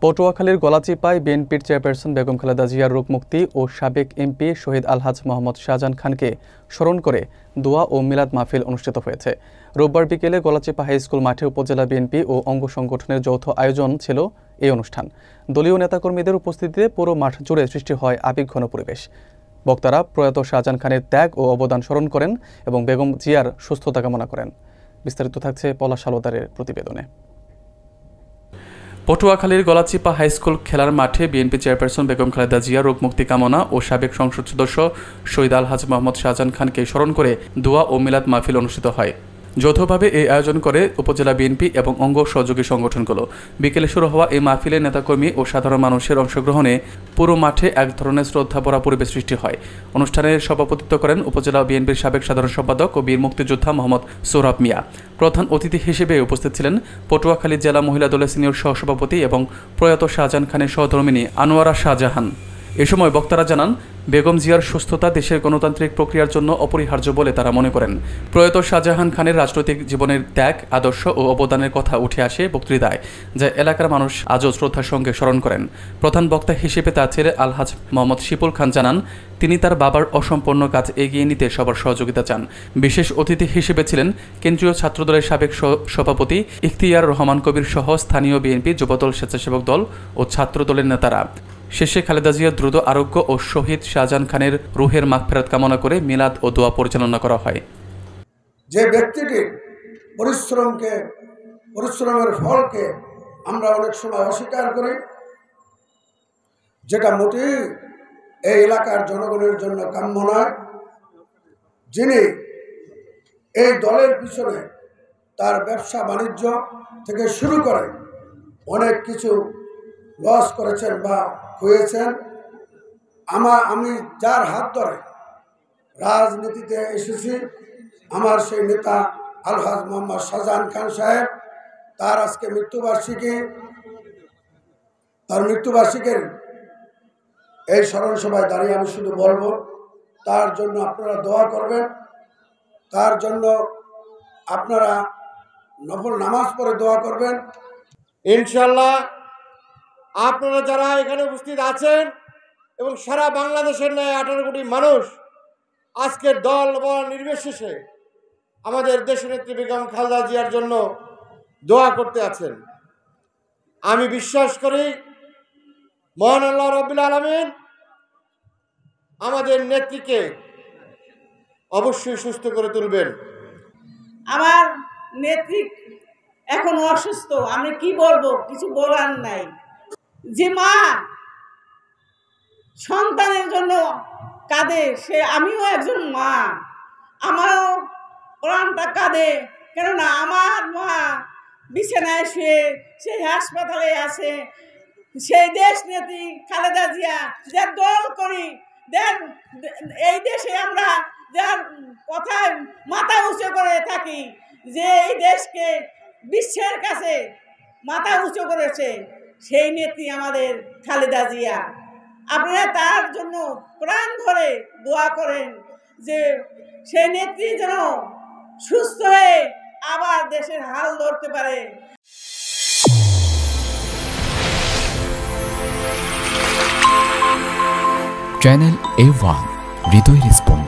পটুয়াখালীর গলাচিপায় বিএনপির চেয়ারপারসন বেগম খালেদা জিয়ার রোগমুক্তি ও সাবেক এমপি শহীদ আলহাজ মোহাম্মদ শাহজাহান খানকে স্মরণ করে দোয়া ও মিলাদ মাহফিল অনুষ্ঠিত হয়েছে। রোববার বিকেলে গলাচিপা হাই স্কুল মাঠে উপজেলা বিএনপি ও অঙ্গ সংগঠনের যৌথ আয়োজন ছিল এই অনুষ্ঠান। দলীয় নেতাকর্মীদের উপস্থিতিতে পুরো মাঠ জুড়ে সৃষ্টি হয় আবেগঘন পরিবেশ। বক্তারা প্রয়াত শাহজাহান খানের ত্যাগ ও অবদান স্মরণ করেন এবং বেগম জিয়ার সুস্থতা কামনা করেন। বিস্তারিত থাকছে পলাশ সালোদারের প্রতিবেদনে। পটুয়াখালীর গলাচিপা হাই স্কুল খেলার মাঠে বিএনপি চেয়ারপারসন বেগম খালেদা জিয়া রোগমুক্তি কামনা ও সাবেক সংসদ সদস্য শহীদ আলহাজ মোহাম্মদ শাহজাহান খানকে স্মরণ করে দোয়া ও মিলাদ মাহফিল অনুষ্ঠিত হয়। যৌথভাবে এই আয়োজন করে উপজেলা বিএনপি এবং অঙ্গ সহযোগী সংগঠনগুলো। বিকেলে শুরু হওয়া এই মাহফিলে নেতাকর্মী ও সাধারণ মানুষের অংশগ্রহণে পুরো মাঠে এক ধরনের শ্রদ্ধাভরা পরিবেশ সৃষ্টি হয়। অনুষ্ঠানের সভাপতিত্ব করেন উপজেলা বিএনপির সাবেক সাধারণ সম্পাদক ও বীর মুক্তিযোদ্ধা মোহাম্মদ সোহরাব মিয়া। প্রধান অতিথি হিসেবে উপস্থিত ছিলেন পটুয়াখালী জেলা মহিলা দলের সিনিয়র সহসভাপতি এবং প্রয়াত শাহজাহান খানের সহধর্মিণী আনোয়ারা শাহজাহান। এ সময় বক্তারা জানান, বেগম জিয়ার সুস্থতা দেশের গণতান্ত্রিক প্রক্রিয়ার জন্য অপরিহার্য বলে তারা মনে করেন। প্রয়াত শাহজাহান খানের রাজনৈতিক জীবনের ত্যাগ, আদর্শ ও অবদানের কথা উঠে আসে বক্তৃতায়, যা এলাকার মানুষ আজও শ্রদ্ধার সঙ্গে স্মরণ করেন। প্রধান বক্তা হিসেবে তার ছেলে আলহাজ মোহাম্মদ শিপুল খান জানান, তিনি তার বাবার অসম্পূর্ণ কাজ এগিয়ে নিতে সবার সহযোগিতা চান। বিশেষ অতিথি হিসেবে ছিলেন কেন্দ্রীয় ছাত্রদলের সাবেক সভাপতি ইখতিয়ার রহমান কবির সহ স্থানীয় বিএনপি, যুবদল, স্বেচ্ছাসেবক দল ও ছাত্রদলের নেতারা। শেষে খালেদা জিয়ার দ্রুত আরোগ্য ও শহীদ শাহজাহান খানের রুহের মাগফিরাত কামনা করে মিলাদ ও দোয়া পরিচালনা করা হয়। যে ব্যক্তিটি পরিশ্রমের ফলকে আমরা অনেক সময় অস্বীকার করি, যেটা মোটেই এই এলাকার জনগণের জন্য কাম্য নয়, যিনি এই দলের পিছনে তার ব্যবসা বাণিজ্য থেকে শুরু করে অনেক কিছু লস করেছেন বা হয়েছেন। আমি যার হাত ধরে রাজনীতিতে এসেছি, আমার সেই নেতা আলহাজ মোহাম্মদ শাহজাহান খান সাহেব, তার আজকে মৃত্যুবার্ষিকী। তার মৃত্যুবার্ষিকীর এই স্মরণ সভায় দাঁড়িয়ে আমি শুধু বলবো, তার জন্য আপনারা দোয়া করবেন, তার জন্য আপনারা নফল নামাজ পড়ে দোয়া করবেন। ইনশাল্লাহ আপনারা যারা এখানে উপস্থিত আছেন এবং সারা বাংলাদেশের ন্যায় 18 কোটি মানুষ আজকের দল বল নির্বিশেষে আমাদের দেশনেত্রী বেগম খালেদা জিয়ার জন্য দোয়া করতে আছেন। আমি বিশ্বাস করি মহান আল্লাহ রাব্বুল আলামিন আমাদের নেত্রীকে অবশ্যই সুস্থ করে তুলবেন। আমার নেত্রী এখন অসুস্থ, আমি কি বলবো, কিছু বলার নাই। যে মা সন্তানের জন্য কাঁদে, সে আমিও একজন মা, আমারও প্রাণটা কাঁদে। কেননা আমার মা বিছানায় শুয়ে সেই হাসপাতালে আছে, সেই দেশ নেত্রী খালেদা জিয়া যার দল করি, এই দেশে আমরা যার কথায় মাথা উঁচু করে থাকি, যে এই দেশকে বিশ্বের কাছে মাথা উঁচু করেছে, সেই নেত্রী আমাদের খালেদা জিয়া। আপনারা তার জন্য প্রাণ ধরে দোয়া করেন যে সেই নেত্রী যেন সুস্থ হয়ে আবার দেশের হাল ধরতে পারে। চ্যানেল A1 হৃদয় রেসপন্স।